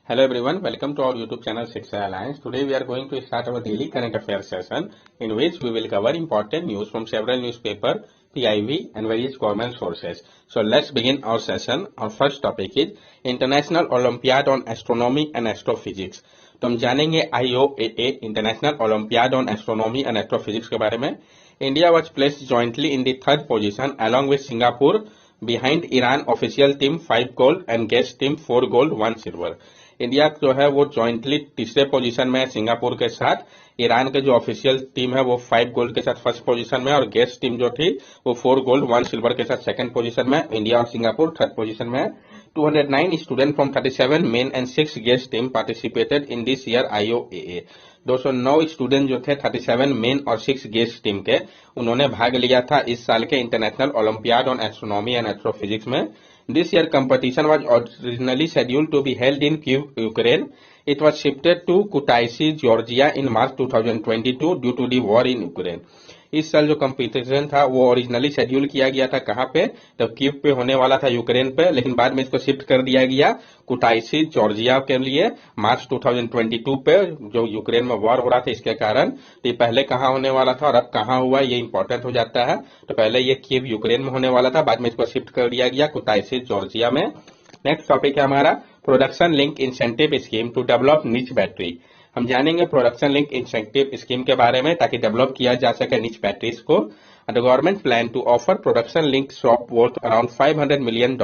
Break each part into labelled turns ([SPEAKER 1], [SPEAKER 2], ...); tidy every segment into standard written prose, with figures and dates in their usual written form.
[SPEAKER 1] Hello everyone, welcome to our YouTube channel Shiksha Alliance. Today we are going to start our daily current affairs session in which we will cover important news from several newspapers, PIV and various government sources. So let's begin our session. Our first topic is International Olympiad on Astronomy and Astrophysics. तो हम जानेंगे IOAA International Olympiad on Astronomy and Astrophysics के बारे में. India was placed jointly in the third position along with Singapore behind Iran official team 5 gold and guest team 4 gold 1 silver. India जो है वो jointly तीसरे पोजीशन में है Singapore के साथ. ईरान के जो ऑफिशियल टीम है वो 5 गोल्ड के साथ फर्स्ट पोजीशन में और गेस्ट टीम जो थी वो 4 गोल्ड 1 सिल्वर के साथ सेकंड पोजीशन में. इंडिया और सिंगापुर थर्ड पोजीशन में है. 209 student from 37 main and 6 guest team participated in this year IOAA. 209 student जो थे 37 मेन और 6 गेस्ट टीम के, उन्होंने भाग लिया था इस साल के international olympiad on astronomy and astrophysics में. This year competition was originally scheduled to be held in Kyiv, Ukraine. It was shifted to Kutaisi, Georgia in March 2022 due to the war in Ukraine. इस साल जो competition था वो originally schedule किया गया था कहाँ पे, तो कीव पे होने वाला था यूक्रेन पे, लेकिन बाद में इसको शिफ्ट कर दिया गया कुटाइसी जॉर्जिया के लिए मार्च 2022 पे, जो यूक्रेन में वॉर हो रहा था इसके कारण. तो ये पहले कहाँ होने वाला था और अब कहाँ हुआ ये इंपॉर्टेंट हो जाता है. तो पहले ये कीव यूक्रेन में होने वाला था, बाद में इसको शिफ्ट कर दिया गया कुटाइसी जॉर्जिया में. नेक्स्ट टॉपिक है हमारा production link incentive scheme to develop niche battery. हम जानेंगे प्रोडक्शन लिंक इंसेंटिव स्कीम के बारे में ताकि डेवलप किया जा सके निच बैटरीज को. The government plan to offer production link swap worth around $500 million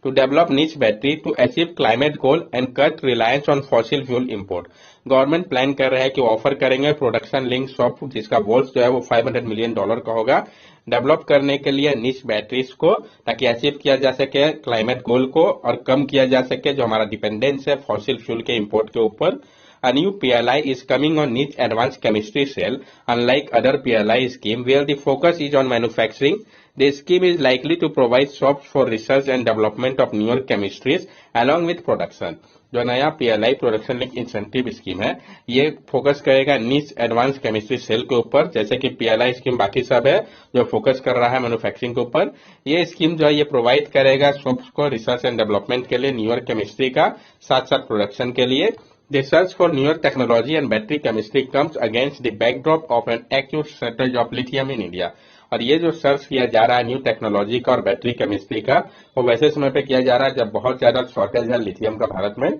[SPEAKER 1] to develop niche battery to achieve climate goal and cut reliance on fossil fuel import. Government plan कर रहा है कि offer करेंगे production link swap, जिसका वोल्ट जो है वो $500 million का होगा, डेवलप करने के लिए निच बैटरीज को, ताकि अचीव किया जा सके क्लाइमेट गोल को और कम किया जा सके जो हमारा डिपेंडेंस है फॉसिल फ्यूल के इंपोर्ट के ऊपर. A new PLI is coming on niche advanced chemistry cell, unlike other PLI scheme where the focus is on manufacturing. The scheme is likely to provide shops for research and development of newer chemistries along with production. जो नया PLI production link incentive scheme है ये focus करेगा नीच advance chemistry cell के ऊपर, जैसे कि PLI स्कीम बाकी सब है जो फोकस कर रहा है मैन्युफैक्चरिंग के ऊपर. ये स्कीम जो है ये प्रोवाइड करेगा शॉप्स को रिसर्च एंड डेवलपमेंट के लिए न्यूअर केमिस्ट्री का, साथ साथ प्रोडक्शन के लिए. The search for newer technology and battery chemistry comes against the backdrop of an acute shortage of lithium in India. और ये जो सर्च किया जा रहा है न्यू टेक्नोलॉजी का और बैटरी केमिस्ट्री का, वो वैसे समय पे किया जा रहा है जब बहुत ज्यादा शॉर्टेज है लिथियम का भारत में.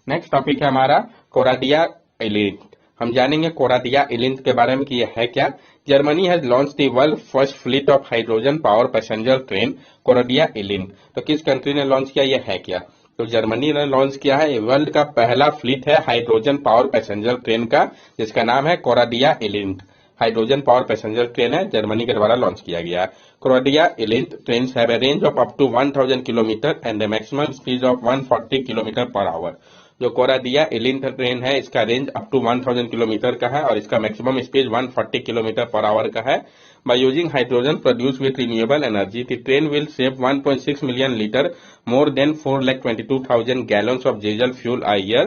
[SPEAKER 1] नेक्स्ट टॉपिक है हमारा कोराडिया इलिंथ. हम जानेंगे कोराडिया इलिंथ के बारे में कि ये है क्या. Germany has launch the world first fleet of hydrogen power passenger train Coradia iLint. तो किस कंट्री ने लॉन्च किया, ये है क्या, तो जर्मनी ने लॉन्च किया है. वर्ल्ड का पहला फ्लीट है हाइड्रोजन पावर पैसेंजर ट्रेन का, जिसका नाम है Coradia iLint. Hydrogen power passenger train है, जर्मनी के द्वारा लॉन्च किया गया. Coradia iLint train have a range of up to 1000 kilometre and a maximum speed of 140 kilometre per hour. जो कोराडिया इलिंथ ट्रेन है इसका रेंज अप टू 1000 किलोमीटर का है और इसका maximum speed 140 kilometre per hour का है. By using hydrogen produced with renewable energy, the train will save 1.6 million liters, more than 422,000 gallons of diesel fuel a year.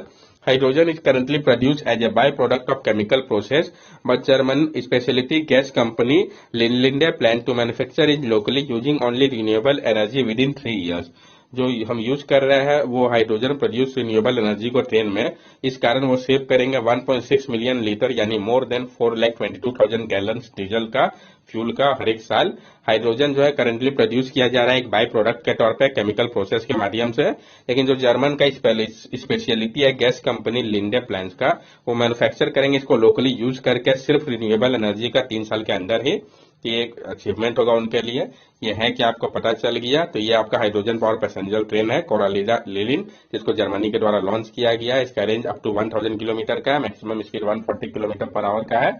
[SPEAKER 1] Hydrogen is currently produced as a byproduct of chemical process, but German specialty gas company Linde plan to manufacture it locally using only renewable energy within 3 years. जो हम use कर रहे हैं वो hydrogen produce renewable energy को train में, इस कारण वो सेव करेंगे 1.6 मिलियन लीटर यानी मोर देन 422,000 गैलन डीजल का फ्यूल का हर एक साल. हाइड्रोजन जो है करंटली प्रोड्यूस किया जा रहा है एक बाय प्रोडक्ट के तौर पे केमिकल प्रोसेस के माध्यम से, लेकिन जो जर्मन का स्पेशलिटी है गैस कंपनी लिंडे प्लांट्स का, वो मैन्युफैक्चर करेंगे इसको लोकली यूज करके सिर्फ रिन्यूएबल एनर्जी का 3 साल के अंदर ही. ये एक अचीवमेंट होगा उनके लिए. ये है कि आपको पता चल गया. तो ये आपका हाइड्रोजन पावर पैसेंजर ट्रेन है कोराडिया इलिंथ, जिसको जर्मनी के द्वारा लॉन्च किया गया है. इसका रेंज अप टू 1000 किलोमीटर का है, maximum speed 140 kilometre per hour का है.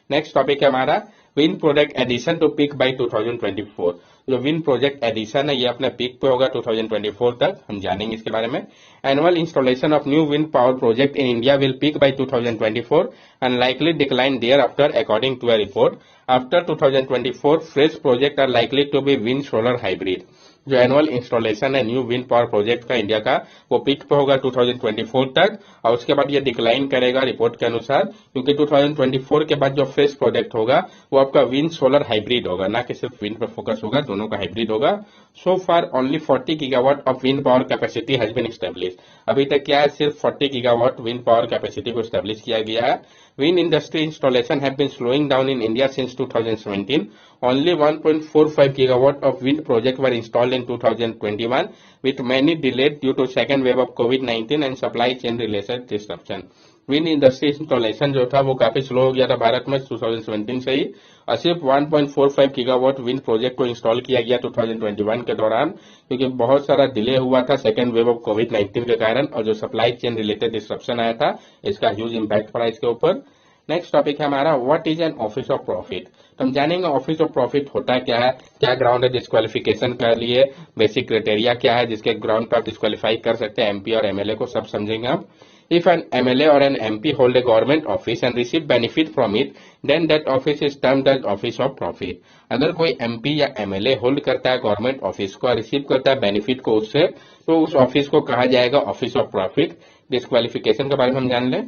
[SPEAKER 1] नेक्स्ट टॉपिक है हमारा wind project addition to peak by 2024. जो विंड प्रोजेक्ट एडिशन है ये अपने पीक पे होगा 2024 तक. हम जानेंगे इसके बारे में. Annual installation of new wind power project in India will peak by 2024 and likely decline thereafter according to a report. After 2024, fresh projects are likely to be wind solar hybrid. जो annual installation है new wind power project का India का, वो peak पे होगा 2024 तक, और उसके बाद ये डिक्लाइन करेगा रिपोर्ट के अनुसार, क्योंकि 2024 के बाद जो फेस प्रोजेक्ट होगा वो आपका विंड सोलर हाइब्रिड होगा, ना कि सिर्फ विंड पर फोकस होगा, दोनों का हाइब्रिड होगा। So far only 40 gigawatt of wind power capacity has been establish. अभी तक क्या है, सिर्फ 40 गीगावाट विंड पावर कैपेसिटी को एस्टेब्लिश किया गया है। Wind industry installation have been slowing down in India since 2017. Only 1.45 gigawatt of wind projects were installed in 2021, with many delayed due to second wave of COVID-19 and supply chain related disruption. Wind industry installation जो था वो काफी slow हो गया था भारत में 2017 से ही, और सिर्फ 1.45 गीगावाट विंड प्रोजेक्ट को इंस्टॉल किया गया 2021 के दौरान, क्योंकि बहुत सारा डिले हुआ था सेकेंड वेव ऑफ कोविड-19 के कारण, और जो सप्लाई चेन रिलेटेड डिस्ट्रप्शन आया था इसका ह्यूज इंपैक्ट पड़ा इसके ऊपर। नेक्स्ट टॉपिक है हमारा what is an office of profit. तो हम जानेंगे ऑफिस ऑफ प्रॉफिट होता क्या है, क्या ग्राउंड है डिस्क्वालिफिकेशन के लिए, बेसिक क्राइटेरिया क्या है जिसके ग्राउंड पर आप डिस्क्वालीफाई कर सकते हैं एमपी और एमएलए को, सब समझेंगे आप। If an MLA or an MP hold a government office and receive benefit from it, then that office is termed as office of profit. अगर कोई MP या MLA होल्ड करता है गवर्नमेंट ऑफिस को और रिसीव करता है बेनिफिट को उससे, तो उस ऑफिस को कहा जाएगा ऑफिस ऑफ प्रॉफिट। डिस्क्वालिफिकेशन के बारे में हम जान लें।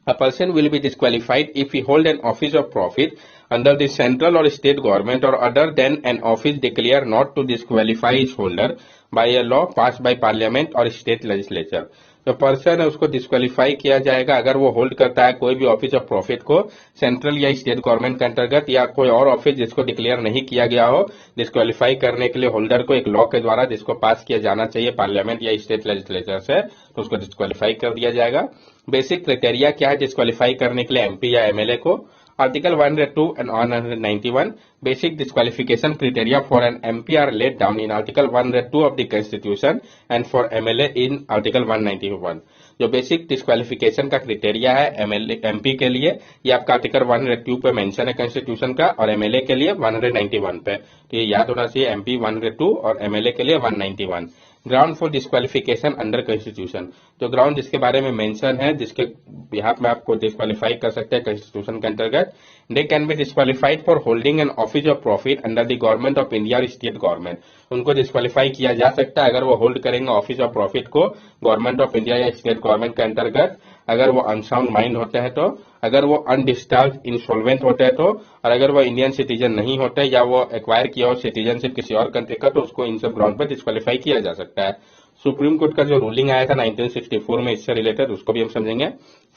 [SPEAKER 1] A person will be disqualified if he hold an office of profit under the central or state government or other than an office declared not to disqualify its holder by a law passed by parliament or state legislature. जो person है उसको disqualify किया जाएगा अगर वो hold करता है कोई भी ऑफिस ऑफ प्रॉफिट को सेंट्रल या स्टेट गवर्नमेंट के अंतर्गत, या कोई और ऑफिस जिसको डिक्लेयर नहीं किया गया हो डिस्क्वालीफाई करने के लिए होल्डर को एक लॉ के द्वारा जिसको पास किया जाना चाहिए पार्लियामेंट या स्टेट लेजिस्लेचर से, तो उसको डिस्क्वालीफाई कर दिया जाएगा। बेसिक क्राइटेरिया क्या है डिस्क्वालीफाई करने के लिए एमपी या एमएलए को। Article 102 and 191 basic disqualification criteria for an MP are laid down in Article 102 of the Constitution and for MLA in Article 191. जो बेसिक डिस्क्वालिफिकेशन का क्राइटेरिया है एमपी के लिए ये आपका आर्टिकल 102 पे मेंशन है कॉन्स्टिट्यूशन का, और एमएलए के लिए 191 पे, तो ये याद होना चाहिए एमपी 102 और एमएलए के लिए 191। Ground for disqualification under constitution, जो ग्राउंड जिसके बारे में मेंशन है जिसके यहाँ पे आपको डिस्क्वालीफाई कर सकते हैं कॉन्स्टिट्यूशन के अंतर्गत, they can be disqualified for holding N office of profit under the government of India और स्टेट गवर्नमेंट। उनको डिस्क्वालीफाई किया जा सकता है अगर वो होल्ड करेंगे ऑफिस ऑफ प्रॉफिट को गवर्नमेंट ऑफ इंडिया या स्टेट गवर्नमेंट के अंतर्गत, अगर वो अनसाउंड माइंड होते हैं तो, अगर वो अनडिस्चार्ज इंसॉल्वेंट होते हैं तो, और अगर वो इंडियन सिटीजन नहीं होते या वो एक्वायर किया हो सिटीजनशिप किसी और कंट्री का, तो उसको इन सब ग्राउंड पर डिस्क्वालीफाई किया जा सकता है। सुप्रीम कोर्ट का जो रूलिंग आया था 1964 में इससे रिलेटेड उसको भी हम समझेंगे।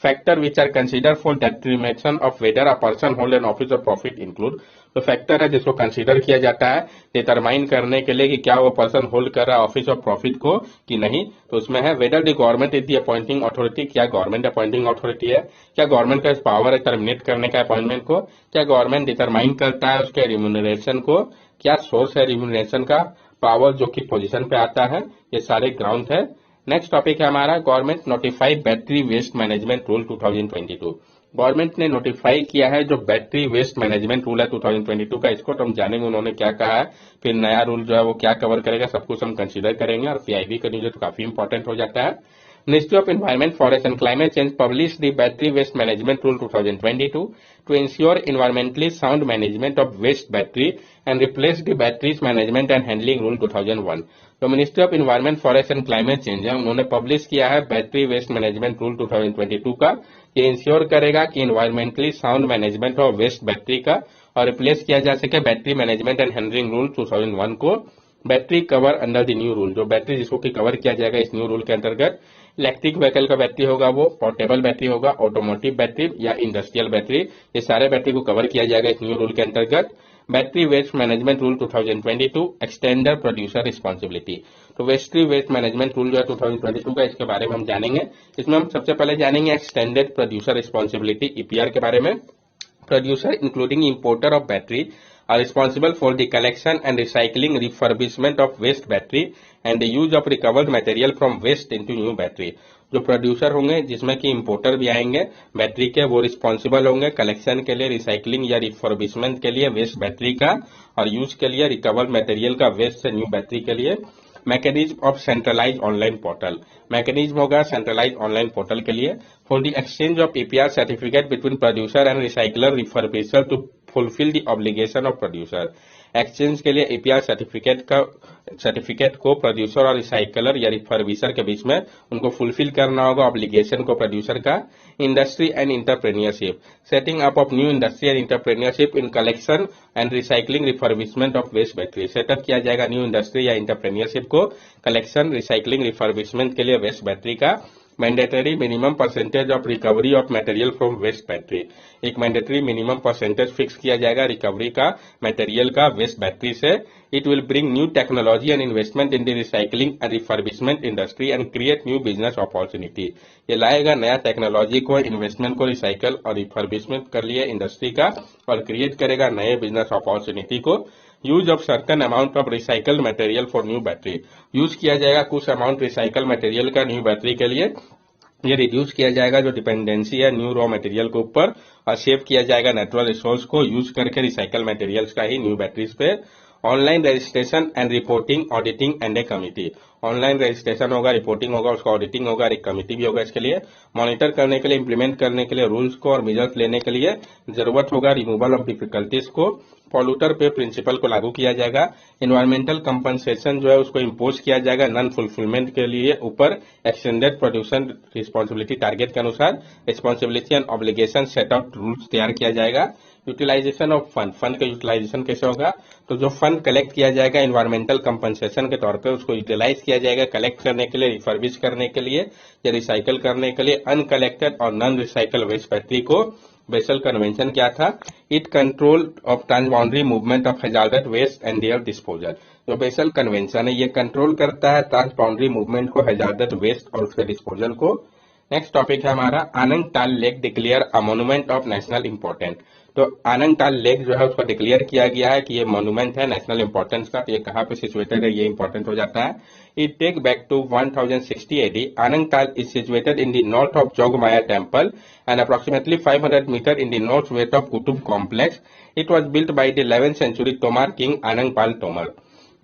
[SPEAKER 1] Factor which are consider for determination of whether a person hold an office of profit include, तो फैक्टर है जिसको कंसीडर किया जाता है डिटरमाइन करने के लिए कि क्या वो पर्सन होल्ड कर रहा है ऑफिस ऑफ प्रॉफिट को कि नहीं, तो उसमें है whether the government is the appointing authority, क्या गवर्नमेंट अपॉइंटिंग अथॉरिटी है, क्या गवर्नमेंट का पावर है टर्मिनेट करने का अपॉइंटमेंट को, क्या गवर्नमेंट डिटरमाइन करता है उसके रिम्यूनरेशन को, क्या सोर्स है रिम्यूनरेशन का, पावर जो कि पोजीशन पे आता है, ये सारे ग्राउंड है। नेक्स्ट टॉपिक है हमारा government notify battery waste management rule 2022। Government ने नोटिफाई किया है जो बैटरी वेस्ट मैनेजमेंट रूल है 2022 का, इसको तो हम जानेंगे उन्होंने क्या कहा है, फिर नया रूल जो है वो क्या कवर करेगा, सब कुछ हम कंसीडर करेंगे, और पीआईबी का न्यूज तो काफी इंपॉर्टेंट हो जाता है। Ministry of Environment, Forest and Climate Change published the Battery Waste Management Rule 2022 to ensure environmentally sound management of waste battery and replaced the Batteries Management and Handling Rule 2001. तो ministry of environment forest and climate change है उन्होंने publish किया है battery waste management rule 2022 का, ये ensure करेगा कि environmentally sound management of waste battery का और रिप्लेस किया जा सके battery management and handling rule 2001 को। Battery cover under the new rule, जो बैटरी जिसको कि कवर किया जाएगा इस न्यू रूल के अंतर्गत, इलेक्ट्रिक व्हीकल का बैटरी होगा, वो पोर्टेबल बैटरी होगा, ऑटोमोटिव बैटरी या इंडस्ट्रियल बैटरी, ये सारे बैटरी को कवर किया जाएगा इस न्यू रूल के अंतर्गत। Battery waste management rule 2022 extender producer responsibility, तो बैटरी वेस्ट मैनेजमेंट रूल जो है 2022 का, इसके बारे में हम जानेंगे। इसमें हम सबसे पहले जानेंगे एक्सटेंडेड प्रोड्यूसर रिस्पॉन्सिबिलिटी ईपीआर के बारे में। Producer including importer of battery are responsible for the collection and recycling, refurbishment of waste battery and the use of recovered material from waste into new battery. जो producer होंगे जिसमें कि importer भी आएंगे battery के, वो रिस्पॉन्सिबल होंगे collection के लिए, रिसाइकलिंग या रिफर्बिशमेंट के लिए वेस्ट बैटरी का, और यूज के लिए रिकवर्ड मटेरियल का वेस्ट से न्यू बैटरी के लिए। Mechanism of centralise online portal, mechanism होगा सेंट्रलाइज ऑनलाइन पोर्टल के लिए for the exchange of EPR certificate between producer and recycler refurbisher to fulfill the obligation of producer. Exchange के लिए API certificate को producer और recycler या refurbisher के बीच में उनको फुलफिल करना होगा, ऑब्लिगेशन को प्रोड्यूसर का। Industry and entrepreneurship, setting up of new industry and entrepreneurship in collection and recycling refurbishment of waste battery. Setup किया जाएगा न्यू इंडस्ट्री या इंटरप्रेन्योरशिप को कलेक्शन, रिसाइकलिंग, रिफर्बिशमेंट के लिए वेस्ट बैटरी का। Mandatory minimum percentage of recovery of material from waste battery, एक mandatory minimum percentage fix किया जाएगा रिकवरी का मटेरियल का वेस्ट बैटरी से। It will bring new technology and investment in the recycling and refurbishment industry and create new business opportunity. ये लाएगा नया technology को, इन्वेस्टमेंट को, रिसाइकल और रिफर्बिशमेंट कर लिए इंडस्ट्री का, और क्रिएट करेगा नए बिजनेस अपॉर्चुनिटी को। Use of certain amount of recycled material for new battery, use किया जाएगा कुछ अमाउंट रिसाइकल मटेरियल का न्यू बैटरी के लिए। ये रिड्यूस किया जाएगा जो डिपेंडेंसी है न्यू रॉ मटेरियल के ऊपर, और सेव किया जाएगा नेचुरल रिसोर्स को यूज करके रिसाइकल मटेरियल्स का ही न्यू बैटरीज पे। Online registration and reporting, auditing and A committee, online registration होगा, रिपोर्टिंग होगा, उसका ऑडिटिंग होगा, एक कमिटी भी होगा इसके लिए। मॉनिटर करने के लिए, इंप्लीमेंट करने के लिए रूल्स को और मेजर्स लेने के लिए जरूरत होगा रिमूवल ऑफ डिफिकल्टीज को। पॉल्यूटर पे प्रिंसिपल को लागू किया जाएगा। इन्वायरमेंटल कंपनसेशन जो है उसको इम्पोज किया जाएगा नॉन फुलफिलमेंट के लिए ऊपर एक्सटेंडेड प्रोड्यूसन रिस्पॉन्सिबिलिटी टारगेट के अनुसार। Responsibility and obligation set out rules तैयार किया जाएगा। यूटिलाइजेशन ऑफ फंड, फंड का यूटिलाइजेशन कैसे होगा, तो जो फंड कलेक्ट किया जाएगा इन्वायरमेंटल कंपनसेशन के तौर पे उसको यूटिलाइज किया जाएगा कलेक्ट करने के लिए, रिफर्बिश करने के लिए या रिसाइकल करने के लिए अनकलेक्टेड और नॉन रिसाइकल वेस्ट बैटरी को। बेसल कन्वेंशन क्या था, it control of transboundary movement of hazardous waste and their disposal. जो बेसल कन्वेंशन है ये कंट्रोल करता है ट्रांसबाउंड्री मूवमेंट को, हैजार्डस वेस्ट और उसके डिस्पोजल को। नेक्स्ट टॉपिक है हमारा आनंग ताल lake declare a monument of national important. तो आनंग ताल लेक जो है उसको डिक्लेयर किया गया है कि ये मॉन्यूमेंट है नेशनल इंपॉर्टेंस का। ये कहाँ पे सिचुएटेड है, ये इंपॉर्टेंट हो जाता है। It take back to 1060 AD। Anang Tal is situated in the north of Jogmaya temple and approximately 500 metre in the north west of Qutub complex. It was built by the 11th century Tomar king Anang Pal Tomar.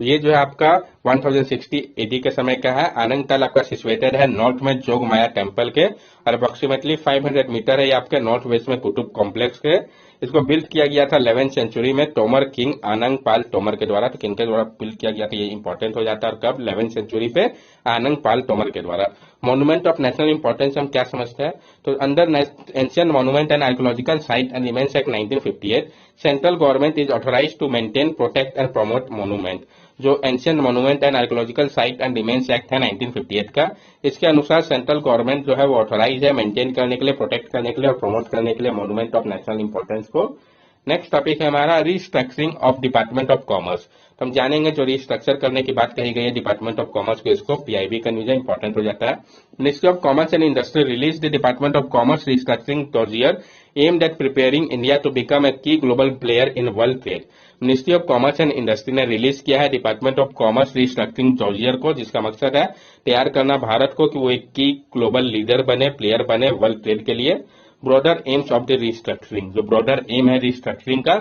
[SPEAKER 1] ये जो है आपका 1060 AD के समय का है। आनंग ताल आपका सिचुएटेड है नॉर्थ में जोगमाया टेम्पल के और अप्रोक्सीमेटली 500 मीटर है ये आपके नॉर्थ वेस्ट में कुतुब कॉम्प्लेक्स के। इसको बिल्ड किया गया था 11th सेंचुरी में तोमर किंग आनंग पाल तोमर के द्वारा। तो किनके द्वारा बिल्ड किया गया था ये इंपॉर्टेंट हो जाता है, और कब, 11th सेंचुरी पे आनंग पाल तोमर के द्वारा। मॉन्यूमेंट ऑफ नेशनल इंपॉर्टेंस हम क्या समझते हैं, तो under ancient monument and archaeological site and remains act 1958 central government is authorised to maintain, protect and promote monument. जो ancient monument and archaeological site and remains act है 1958 का, इसके अनुसार सेंट्रल गवर्नमेंट जो है वो ऑथोराइज है मेंटेन करने के लिए, प्रोटेक्ट करने के लिए और प्रमोट करने के लिए मॉन्यूमेंट ऑफ नेशनल इंपॉर्टेंस को। नेक्स्ट टॉपिक है हमारा restructuring of department of commerce. तो हम जानेंगे जो रीस्ट्रक्चर करने की बात कही गई है डिपार्टमेंट ऑफ कॉमर्स को, इसको पीआईबी का न्यूज इंपॉर्टेंट हो जाता है। Ministry of commerce and industry release the department of commerce restructuring dossier aimed at preparing India to become a key global player in world trade. Ministry of commerce and industry ने release किया है department of commerce restructuring dossier को, जिसका मकसद है तैयार करना भारत को कि वो एक की ग्लोबल लीडर बने, प्लेयर बने वर्ल्ड ट्रेड के लिए। Broader AIIMS of the restructuring, जो ब्रॉडर एम है रीस्ट्रक्चरिंग का,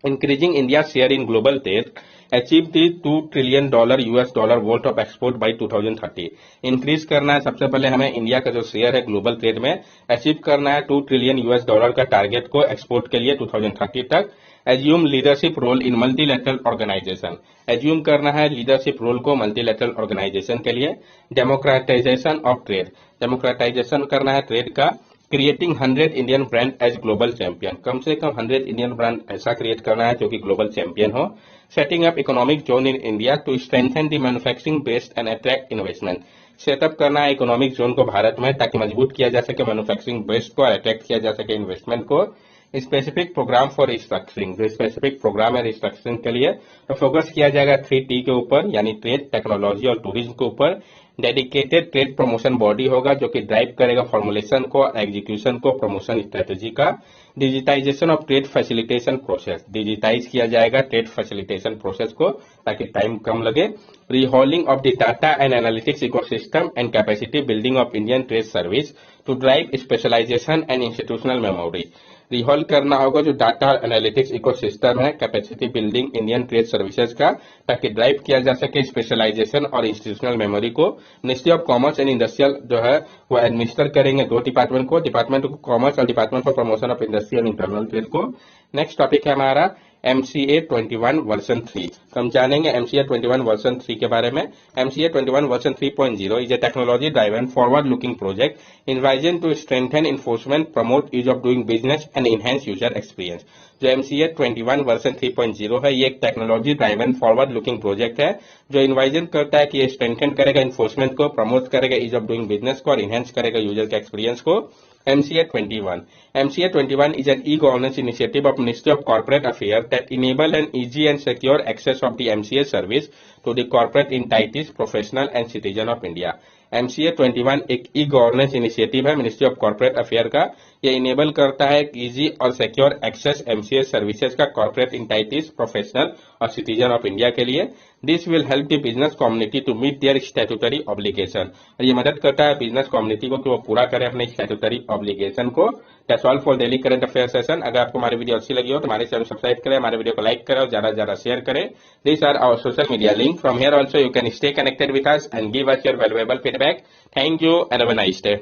[SPEAKER 1] increasing India's share in global trade, achieve the $2 trillion US dollar worth of export by 2030। Increase करना है सबसे पहले हमें इंडिया का जो शेयर है ग्लोबल ट्रेड में, अचीव करना है $2 ट्रिलियन US डॉलर का टारगेट को एक्सपोर्ट के लिए 2030 तक। Assume leadership role in multilateral organisation, assume करना है लीडरशिप रोल को मल्टीलैटरल ऑर्गेनाइजेशन के लिए। डेमोक्रेटाइजेशन ऑफ ट्रेड, डेमोक्रेटाइजेशन करना है ट्रेड का। Creating 100 Indian brand as global champion, कम से कम 100 इंडियन ब्रांड ऐसा क्रिएट करना है जो कि ग्लोबल चैंपियन हो। Setting up economic zone in India to strengthen the manufacturing based and attract investment. Set up करना है इकोनॉमिक जोन को भारत में ताकि मजबूत किया जा सके मैन्युफैक्चरिंग बेस्ड को, अट्रैक्ट किया जा सके इन्वेस्टमेंट को। स्पेसिफिक प्रोग्राम फॉर रिस्ट्रक्चरिंग, जो स्पेसिफिक प्रोग्राम है रिस्ट्रक्चरिंग के लिए, तो फोकस किया जाएगा 3T के ऊपर, यानी ट्रेड, टेक्नोलॉजी और टूरिज्म के ऊपर। डेडिकेटेड ट्रेड प्रमोशन बॉडी होगा जो कि ड्राइव करेगा फॉर्मुलेशन को, एग्जीक्यूशन को, प्रमोशन स्ट्रेटेजी का। Digitisation of trade facilitation process, digitise किया जाएगा ट्रेड फैसिलिटेशन प्रोसेस को ताकि टाइम कम लगे। Overhauling of the data and analytics ecosystem and capacity building of Indian trade service to drive specialisation and institutional memory. Overhaul करना होगा जो data analytics ecosystem है, capacity building Indian trade services का, ताकि ड्राइव किया जा सके स्पेशलाइजेशन और इंस्टीट्यूशनल मेमोरी को। Ministry of commerce and industrial जो है वो एडमिनिस्टर करेंगे दो डिपार्टमेंट को, डिपार्टमेंट ऑफ कॉमर्स और department for promotion of industry and internal trade को। नेक्स्ट टॉपिक है हमारा MCA 21 वर्जन 3। तो हम जानेंगे MCA 21 वर्जन 3 के बारे में। MCA 21 version 3.0 is a technology driven forward looking project envisioned to strengthen enforcement, promote ease of doing business and enhance user experience। जो MCA 21 वर्जन 3.0 है, ये एक technology driven forward looking project है जो इन्वाइजन करता है कि ये स्ट्रेंथन करेगा इन्फोर्समेंट को, प्रमोट करेगा ईज ऑफ डूइंग बिजनेस को और इनहेंस करेगा यूजर के एक्सपीरियंस को। MCA 21. MCA 21 is an e-governance initiative of Ministry of Corporate Affairs that enable an easy and secure access of the MCA service to the corporate entities, professional and citizen of India। MCA 21 एक e governance initiative है ministry of corporate affair का। ये enable करता है easy और secure access MCA services का corporate entities, professional और citizen of India के लिए। This will help the business community to meet their statutory obligation. और ये मदद करता है बिजनेस कम्युनिटी को कि वो पूरा करे अपने स्टैट्यूटरी ऑब्लिगेशन को। That's all for daily current affair session. अगर आपको हमारी वीडियो अच्छी लगी हो तो हमारे चैनल सब्सक्राइब करें, हमारे वीडियो को लाइक करें और ज्यादा से ज्यादा शेयर करें। These are our social media link. From here also you can stay connected with us and give us your valuable feedback. Thank you and have a nice day.